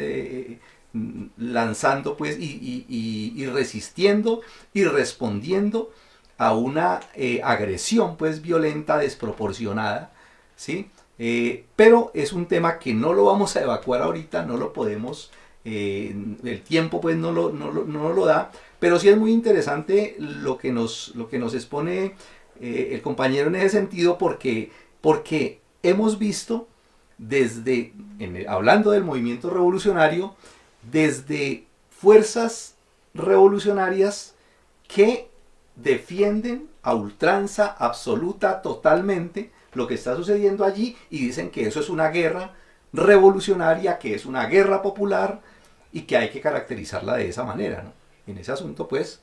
lanzando pues y resistiendo y respondiendo a una agresión pues violenta, desproporcionada, ¿sí? Pero es un tema que no lo vamos a evacuar ahorita, no lo podemos, el tiempo pues no lo da, pero sí es muy interesante lo que nos expone el compañero en ese sentido, porque hemos visto hablando del movimiento revolucionario, desde fuerzas revolucionarias que defienden a ultranza absoluta, totalmente, lo que está sucediendo allí, y dicen que eso es una guerra revolucionaria, que es una guerra popular, y que hay que caracterizarla de esa manera, ¿no? En ese asunto, pues,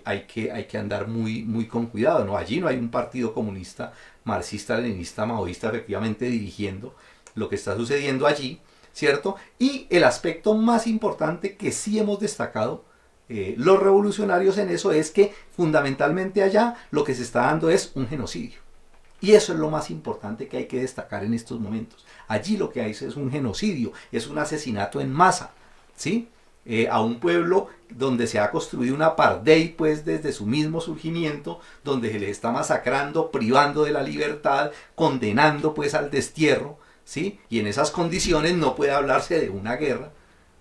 hay que andar muy con cuidado, ¿no? Allí no hay un partido comunista, marxista, leninista, maoísta, efectivamente dirigiendo lo que está sucediendo allí, ¿cierto? Y el aspecto más importante que sí hemos destacado los revolucionarios en eso es que fundamentalmente allá lo que se está dando es un genocidio. Y eso es lo más importante que hay que destacar en estos momentos. Allí lo que hay es un genocidio, es un asesinato en masa, ¿sí? A un pueblo donde se ha construido un apartheid pues desde su mismo surgimiento, donde se les está masacrando, privando de la libertad, condenando pues al destierro, ¿sí? Y en esas condiciones no puede hablarse de una guerra,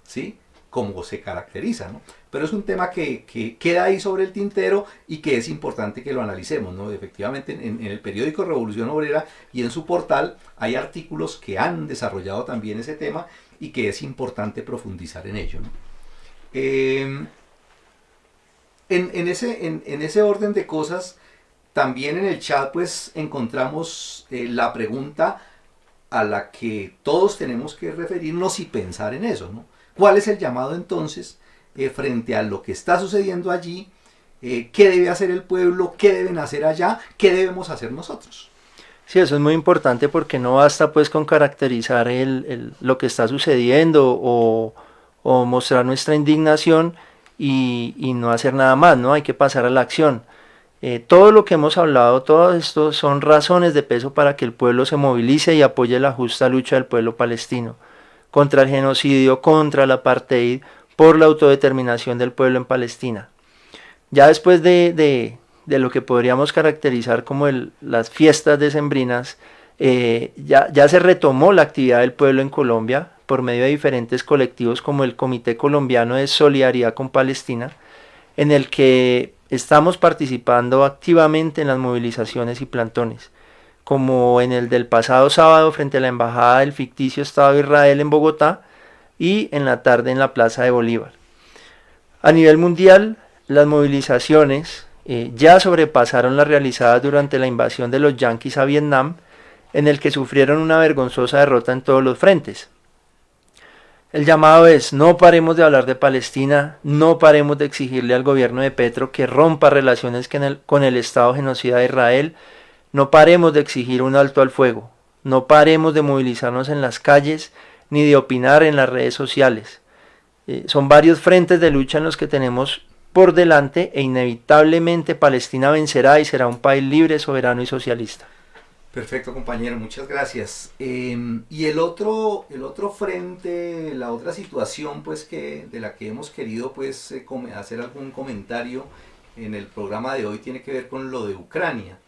¿sí? Como se caracteriza, ¿no? Pero es un tema que queda ahí sobre el tintero y que es importante que lo analicemos, ¿no? Efectivamente, en el periódico Revolución Obrera y en su portal hay artículos que han desarrollado también ese tema y que es importante profundizar en ello, ¿no? En ese orden de cosas, también en el chat pues encontramos la pregunta a la que todos tenemos que referirnos y pensar en eso, ¿no? ¿Cuál es el llamado entonces frente a lo que está sucediendo allí? ¿Qué debe hacer el pueblo? ¿Qué deben hacer allá? ¿Qué debemos hacer nosotros? Sí, eso es muy importante porque no basta pues con caracterizar lo que está sucediendo o mostrar nuestra indignación y no hacer nada más, ¿no? Hay que pasar a la acción. Todo lo que hemos hablado, todo esto son razones de peso para que el pueblo se movilice y apoye la justa lucha del pueblo palestino contra el genocidio, contra el apartheid, por la autodeterminación del pueblo en Palestina. Ya después de lo que podríamos caracterizar como las fiestas decembrinas, ya se retomó la actividad del pueblo en Colombia por medio de diferentes colectivos como el Comité Colombiano de Solidaridad con Palestina, en el que estamos participando activamente en las movilizaciones y plantones, como en el del pasado sábado frente a la embajada del ficticio Estado de Israel en Bogotá y en la tarde en la Plaza de Bolívar. A nivel mundial, las movilizaciones ya sobrepasaron las realizadas durante la invasión de los yanquis a Vietnam, en el que sufrieron una vergonzosa derrota en todos los frentes. El llamado es: no paremos de hablar de Palestina, no paremos de exigirle al gobierno de Petro que rompa relaciones con el Estado genocida de Israel, no paremos de exigir un alto al fuego, no paremos de movilizarnos en las calles ni de opinar en las redes sociales. Son varios frentes de lucha en los que tenemos por delante e inevitablemente Palestina vencerá y será un país libre, soberano y socialista. Perfecto, compañero, muchas gracias. Y el otro frente, la otra situación pues de la que hemos querido pues hacer algún comentario en el programa de hoy tiene que ver con lo de Ucrania.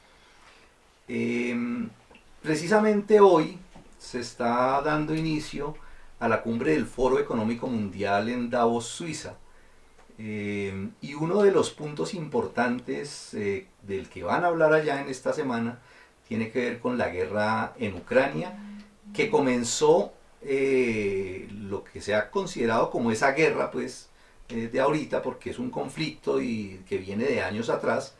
Precisamente hoy se está dando inicio a la cumbre del Foro Económico Mundial en Davos, Suiza. Y uno de los puntos importantes del que van a hablar allá en esta semana tiene que ver con la guerra en Ucrania, que comenzó lo que se ha considerado como esa guerra pues de ahorita, porque es un conflicto y que viene de años atrás,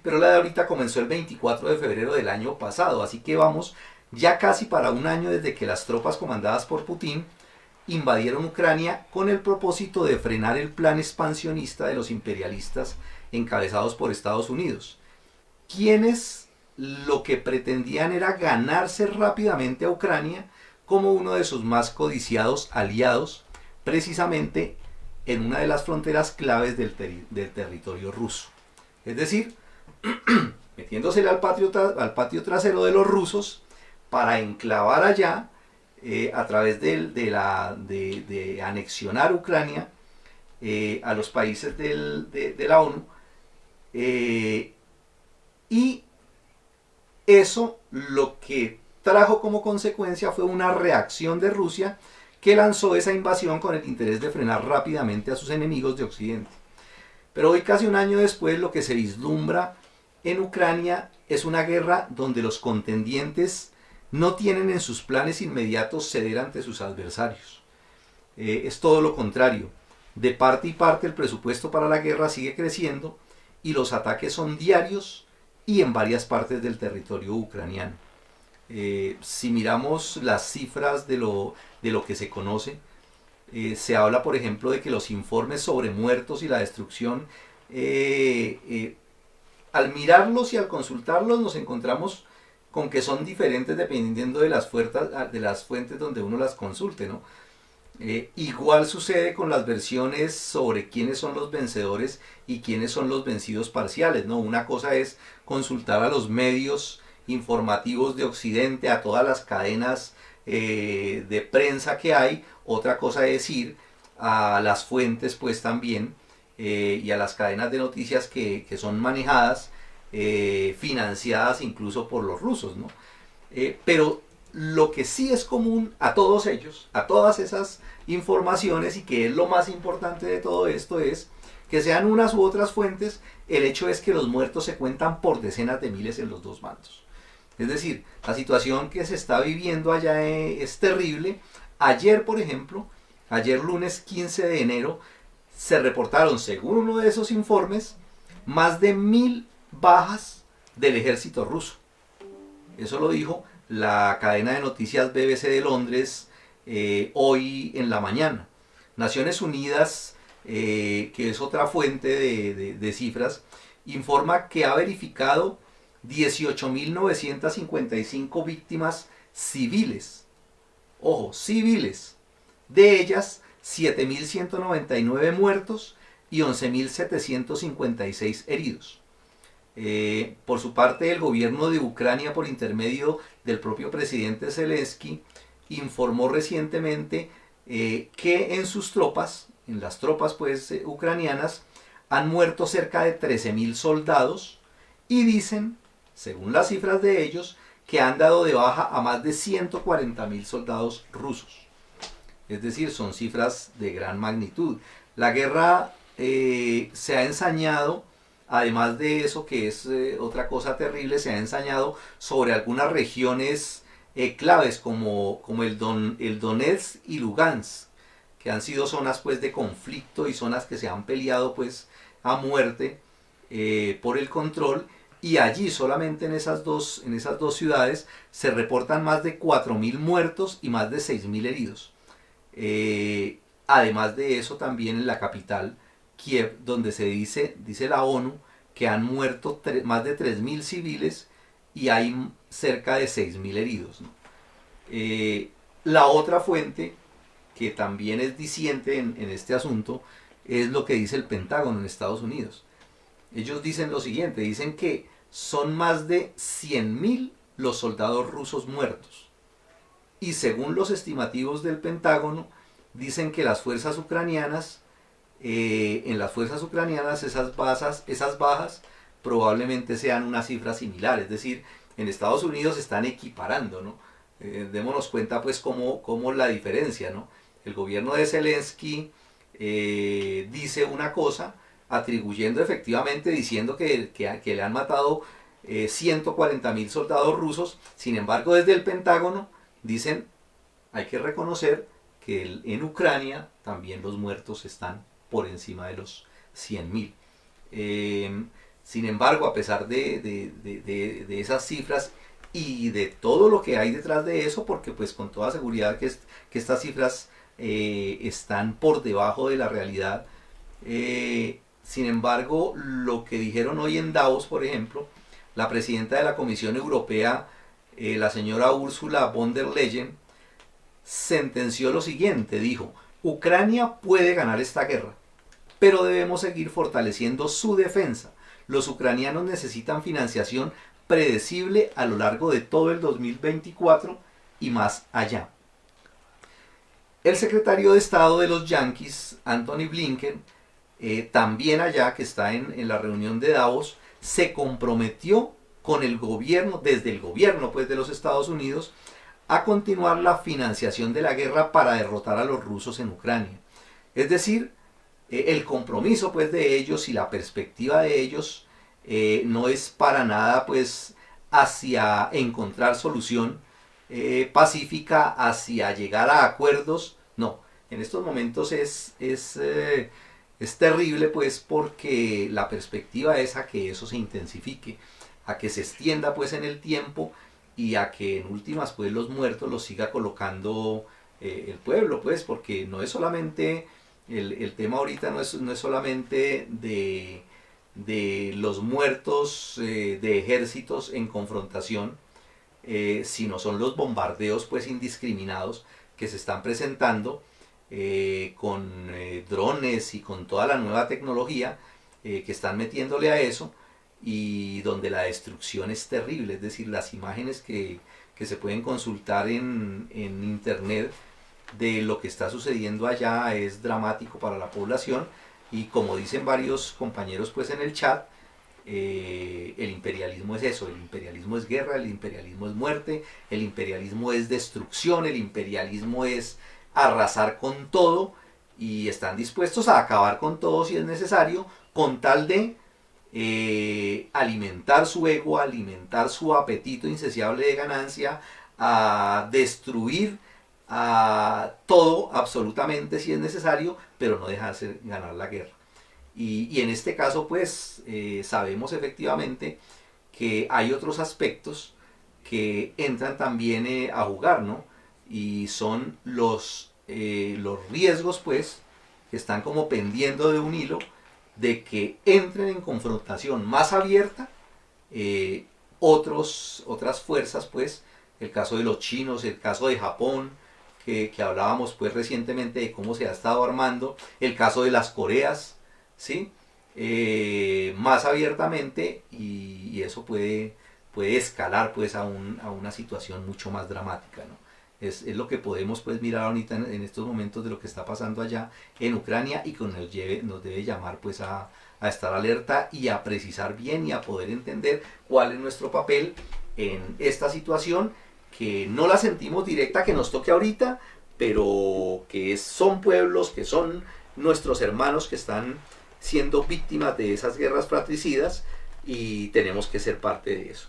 pero la de ahorita comenzó el 24 de febrero del año pasado, así que vamos ya casi para un año desde que las tropas comandadas por Putin invadieron Ucrania con el propósito de frenar el plan expansionista de los imperialistas encabezados por Estados Unidos, quienes lo que pretendían era ganarse rápidamente a Ucrania como uno de sus más codiciados aliados, precisamente en una de las fronteras claves del territorio ruso. Es decir, metiéndosele al patio trasero de los rusos para enclavar allá, a través de anexionar Ucrania a los países de la ONU, Y eso lo que trajo como consecuencia fue una reacción de Rusia que lanzó esa invasión con el interés de frenar rápidamente a sus enemigos de Occidente. Pero hoy, casi un año después, lo que se vislumbra en Ucrania es una guerra donde los contendientes no tienen en sus planes inmediatos ceder ante sus adversarios. Es todo lo contrario. De parte y parte el presupuesto para la guerra sigue creciendo y los ataques son diarios y en varias partes del territorio ucraniano. Si miramos las cifras de lo que se conoce, se habla, por ejemplo, de que los informes sobre muertos y la destrucción, al mirarlos y al consultarlos nos encontramos con que son diferentes dependiendo de las fuentes donde uno las consulte, ¿no? Igual sucede con las versiones sobre quiénes son los vencedores y quiénes son los vencidos parciales, ¿no? Una cosa es consultar a los medios informativos de Occidente, a todas las cadenas de prensa que hay, otra cosa es ir a las fuentes pues también y a las cadenas de noticias que son manejadas, financiadas incluso por los rusos, ¿no? Pero lo que sí es común a todos ellos, a todas esas informaciones, y que es lo más importante de todo esto, es que sean unas u otras fuentes, el hecho es que los muertos se cuentan por decenas de miles en los dos bandos. Es decir, la situación que se está viviendo allá es terrible. Ayer, por ejemplo, ayer lunes 15 de enero, se reportaron, según uno de esos informes, más de 1000 bajas del ejército ruso. Eso lo dijo la cadena de noticias BBC de Londres hoy en la mañana. Naciones Unidas, que es otra fuente de cifras, informa que ha verificado 18.955 víctimas civiles. Ojo, civiles. De ellas, 7.199 muertos y 11.756 heridos. Por su parte, el gobierno de Ucrania, por intermedio del propio presidente Zelensky, informó recientemente que en sus tropas, en las tropas pues ucranianas, han muerto cerca de 13.000 soldados y dicen, según las cifras de ellos, que han dado de baja a más de 140.000 soldados rusos. Es decir, son cifras de gran magnitud. La guerra se ha ensañado. Además de eso, que es otra cosa terrible, se ha ensañado sobre algunas regiones claves como el Donetsk y Lugansk, que han sido zonas pues de conflicto y zonas que se han peleado pues a muerte por el control, y allí solamente en esas dos ciudades se reportan más de 4.000 muertos y más de 6.000 heridos. Además de eso, también en la capital, Kiev, donde se dice la ONU, que han muerto más de 3.000 civiles y hay cerca de 6.000 heridos, ¿no? La otra fuente, que también es diciente en este asunto, es lo que dice el Pentágono en Estados Unidos. Ellos dicen lo siguiente, dicen que son más de 100.000 los soldados rusos muertos. Y según los estimativos del Pentágono, dicen que las fuerzas ucranianas, en las fuerzas ucranianas esas bajas probablemente sean una cifra similar. Es decir, en Estados Unidos están equiparando, ¿no? Démonos cuenta pues cómo la diferencia, ¿no? El gobierno de Zelensky dice una cosa, atribuyendo efectivamente, diciendo que le han matado 140.000 soldados rusos. Sin embargo, desde el Pentágono dicen, hay que reconocer que en Ucrania también los muertos están por encima de los 100.000. Sin embargo, a pesar de esas cifras y de todo lo que hay detrás de eso, porque pues con toda seguridad que estas cifras están por debajo de la realidad, sin embargo, lo que dijeron hoy en Davos, por ejemplo, la presidenta de la Comisión Europea, la señora Ursula von der Leyen, sentenció lo siguiente, dijo: Ucrania puede ganar esta guerra, pero debemos seguir fortaleciendo su defensa. Los ucranianos necesitan financiación predecible a lo largo de todo el 2024 y más allá. El secretario de Estado de los Yankees, Anthony Blinken, también allá, que está en la reunión de Davos, se comprometió con el gobierno, desde el gobierno pues, de los Estados Unidos, a continuar la financiación de la guerra para derrotar a los rusos en Ucrania. Es decir, el compromiso pues, de ellos y la perspectiva de ellos no es para nada pues, hacia encontrar solución pacífica, hacia llegar a acuerdos. No, en estos momentos es terrible pues porque la perspectiva es a que eso se intensifique, a que se extienda pues en el tiempo y a que en últimas pues los muertos los siga colocando el pueblo, pues, porque no es solamente el tema ahorita, no es solamente de los muertos de ejércitos en confrontación, sino son los bombardeos pues indiscriminados que se están presentando con drones y con toda la nueva tecnología que están metiéndole a eso, y donde la destrucción es terrible. Es decir, las imágenes que se pueden consultar en internet de lo que está sucediendo allá es dramático para la población, y como dicen varios compañeros pues en el chat, el imperialismo es eso, el imperialismo es guerra, el imperialismo es muerte, el imperialismo es destrucción, el imperialismo es arrasar con todo, y están dispuestos a acabar con todo si es necesario, con tal de alimentar su ego, alimentar su apetito insaciable de ganancia, a destruir a todo absolutamente si es necesario, pero no dejarse ganar la guerra. Y en este caso pues sabemos efectivamente que hay otros aspectos que entran también a jugar, ¿no? Y son los riesgos pues que están como pendiendo de un hilo, de que entren en confrontación más abierta otras fuerzas, pues, el caso de los chinos, el caso de Japón, que hablábamos pues recientemente de cómo se ha estado armando, el caso de las Coreas, ¿sí? Más abiertamente, y eso puede escalar pues a una situación mucho más dramática, ¿no? Es lo que podemos pues mirar ahorita en estos momentos de lo que está pasando allá en Ucrania, y que nos debe llamar pues a estar alerta y a precisar bien y a poder entender cuál es nuestro papel en esta situación, que no la sentimos directa que nos toque ahorita, pero que son pueblos, que son nuestros hermanos que están siendo víctimas de esas guerras fratricidas, y tenemos que ser parte de eso.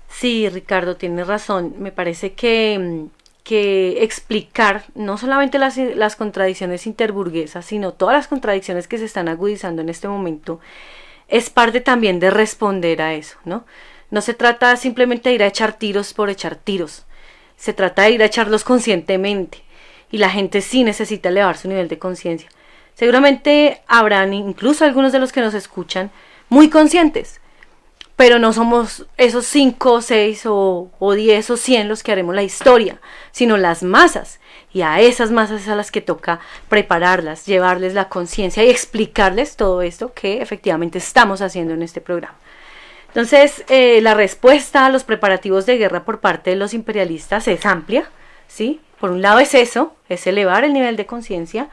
Sí, Ricardo, tienes razón. Me parece que explicar no solamente las contradicciones interburguesas, sino todas las contradicciones que se están agudizando en este momento, es parte también de responder a eso, ¿no? No se trata simplemente de ir a echar tiros por echar tiros, se trata de ir a echarlos conscientemente, y la gente sí necesita elevar su nivel de conciencia. Seguramente habrán incluso algunos de los que nos escuchan muy conscientes, pero no somos esos 5, 6 o 10 o 100 los que haremos la historia, sino las masas, y a esas masas es a las que toca prepararlas, llevarles la conciencia y explicarles todo esto que efectivamente estamos haciendo en este programa. Entonces, la respuesta a los preparativos de guerra por parte de los imperialistas es amplia, ¿sí? Por un lado es eso, es elevar el nivel de conciencia.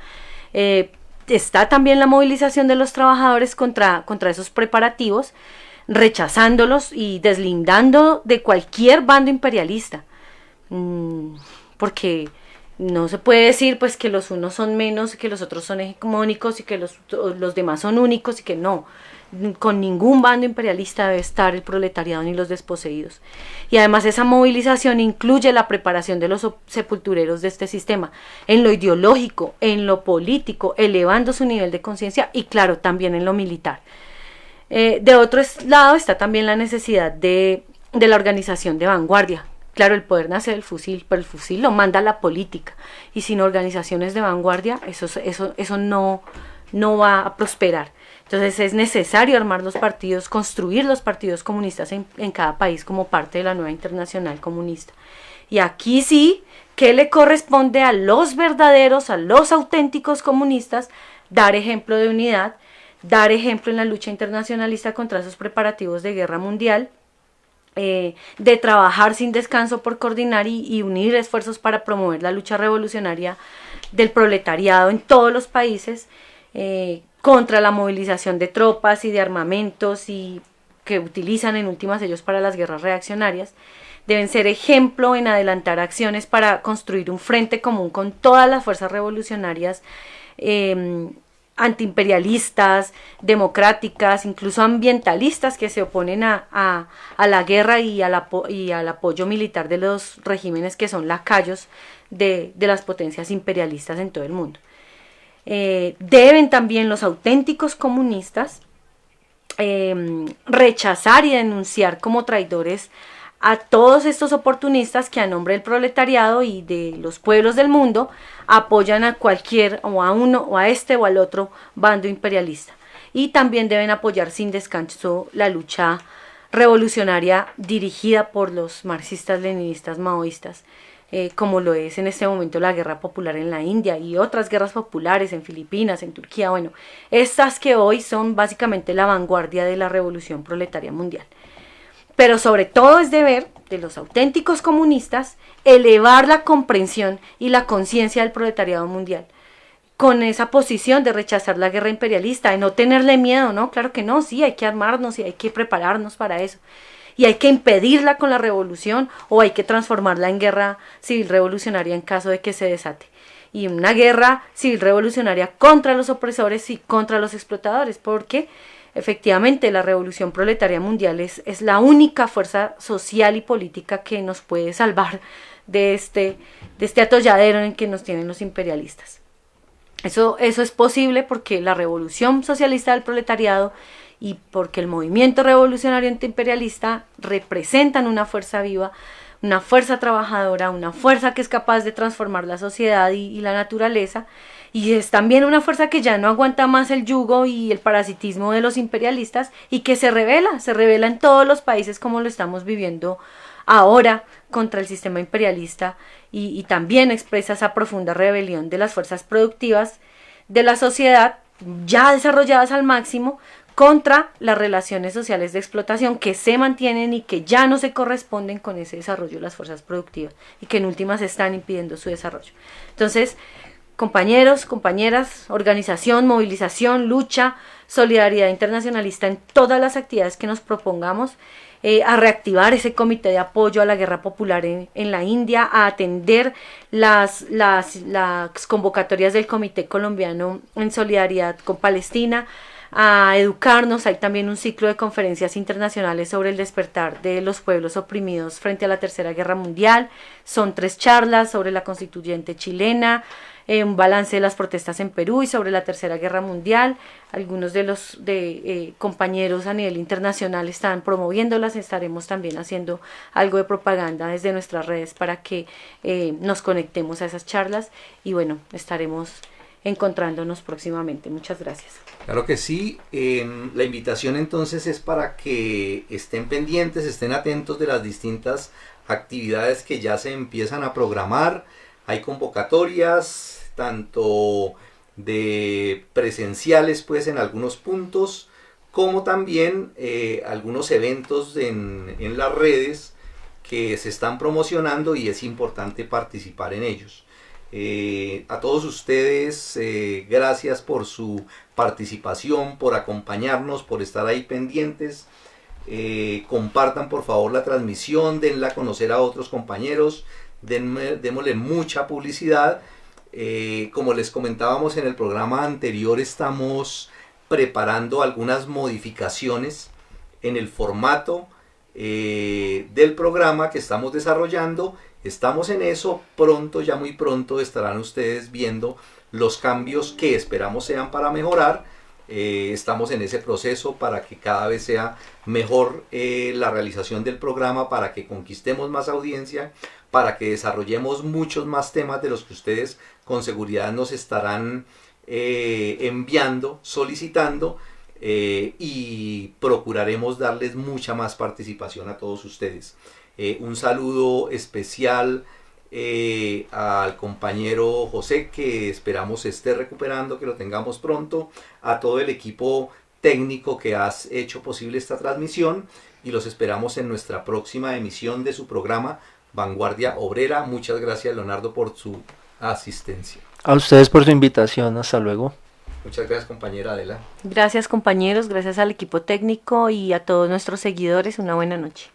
Está también la movilización de los trabajadores contra esos preparativos, rechazándolos y deslindando de cualquier bando imperialista, porque no se puede decir pues que los unos son menos, que los otros son hegemónicos y que los demás son únicos, y que no, con ningún bando imperialista debe estar el proletariado ni los desposeídos. Y además esa movilización incluye la preparación de los sepultureros de este sistema, en lo ideológico, en lo político, elevando su nivel de conciencia, y claro, también en lo militar. De otro lado está también la necesidad de la organización de vanguardia. Claro, el poder nace del fusil, pero el fusil lo manda la política, y sin organizaciones de vanguardia eso no va a prosperar. Entonces es necesario armar los partidos, construir los partidos comunistas en cada país como parte de la nueva internacional comunista. Y aquí sí, ¿qué le corresponde a los verdaderos, a los auténticos comunistas? Dar ejemplo de unidad, dar ejemplo en la lucha internacionalista contra esos preparativos de guerra mundial, de trabajar sin descanso por coordinar y unir esfuerzos para promover la lucha revolucionaria del proletariado en todos los países, contra la movilización de tropas y de armamentos y que utilizan en últimas ellos para las guerras reaccionarias. Deben ser ejemplo en adelantar acciones para construir un frente común con todas las fuerzas revolucionarias antiimperialistas, democráticas, incluso ambientalistas que se oponen a la guerra y al apoyo militar de los regímenes que son lacayos de las potencias imperialistas en todo el mundo. Deben también los auténticos comunistas rechazar y denunciar como traidores a todos estos oportunistas que a nombre del proletariado y de los pueblos del mundo apoyan a cualquier o a uno o a este o al otro bando imperialista. Y también deben apoyar sin descanso la lucha revolucionaria dirigida por los marxistas, leninistas, maoístas, como lo es en este momento la guerra popular en la India y otras guerras populares en Filipinas, en Turquía, bueno, estas que hoy son básicamente la vanguardia de la revolución proletaria mundial. Pero sobre todo es deber de los auténticos comunistas elevar la comprensión y la conciencia del proletariado mundial, con esa posición de rechazar la guerra imperialista, de no tenerle miedo, ¿no? Claro que no, sí, hay que armarnos y hay que prepararnos para eso. Y hay que impedirla con la revolución o hay que transformarla en guerra civil revolucionaria en caso de que se desate. Y una guerra civil revolucionaria contra los opresores y contra los explotadores, porque efectivamente la revolución proletaria mundial es la única fuerza social y política que nos puede salvar de este atolladero en que nos tienen los imperialistas. Eso es posible porque la revolución socialista del proletariado y porque el movimiento revolucionario antiimperialista representan una fuerza viva, una fuerza trabajadora, una fuerza que es capaz de transformar la sociedad y la naturaleza, y es también una fuerza que ya no aguanta más el yugo y el parasitismo de los imperialistas y que se revela en todos los países como lo estamos viviendo ahora contra el sistema imperialista y también expresa esa profunda rebelión de las fuerzas productivas de la sociedad ya desarrolladas al máximo contra las relaciones sociales de explotación que se mantienen y que ya no se corresponden con ese desarrollo de las fuerzas productivas y que en últimas están impidiendo su desarrollo. Entonces, compañeros, compañeras, organización, movilización, lucha, solidaridad internacionalista en todas las actividades que nos propongamos, a reactivar ese comité de apoyo a la guerra popular en la India, a atender las convocatorias del Comité Colombiano en solidaridad con Palestina, a educarnos. Hay también un ciclo de conferencias internacionales sobre el despertar de los pueblos oprimidos frente a la Tercera Guerra Mundial. Son 3 charlas sobre la constituyente chilena, un balance de las protestas en Perú y sobre la Tercera Guerra Mundial. Algunos de los compañeros a nivel internacional están promoviéndolas. Estaremos también haciendo algo de propaganda desde nuestras redes para que nos conectemos a esas charlas y bueno, estaremos encontrándonos próximamente. Muchas gracias. Claro que sí. La invitación entonces es para que estén pendientes, estén atentos de las distintas actividades que ya se empiezan a programar. Hay convocatorias tanto de presenciales pues en algunos puntos, como también algunos eventos en las redes que se están promocionando y es importante participar en ellos. A todos ustedes, gracias por su participación, por acompañarnos, por estar ahí pendientes. Compartan por favor la transmisión, denla a conocer a otros compañeros, démosle mucha publicidad. Como les comentábamos en el programa anterior, estamos preparando algunas modificaciones en el formato del programa que estamos desarrollando. Estamos en eso, pronto, ya muy pronto estarán ustedes viendo los cambios que esperamos sean para mejorar. Estamos en ese proceso para que cada vez sea mejor la realización del programa, para que conquistemos más audiencia, para que desarrollemos muchos más temas de los que ustedes con seguridad nos estarán enviando, solicitando, y procuraremos darles mucha más participación a todos ustedes. Un saludo especial al compañero José, que esperamos esté recuperando, que lo tengamos pronto, a todo el equipo técnico que has hecho posible esta transmisión, y los esperamos en nuestra próxima emisión de su programa Vanguardia Obrera. Muchas gracias, Leonardo, por su asistencia. A ustedes por su invitación. Hasta luego. Muchas gracias, compañera Adela. Gracias compañeros, gracias al equipo técnico y a todos nuestros seguidores. Una buena noche.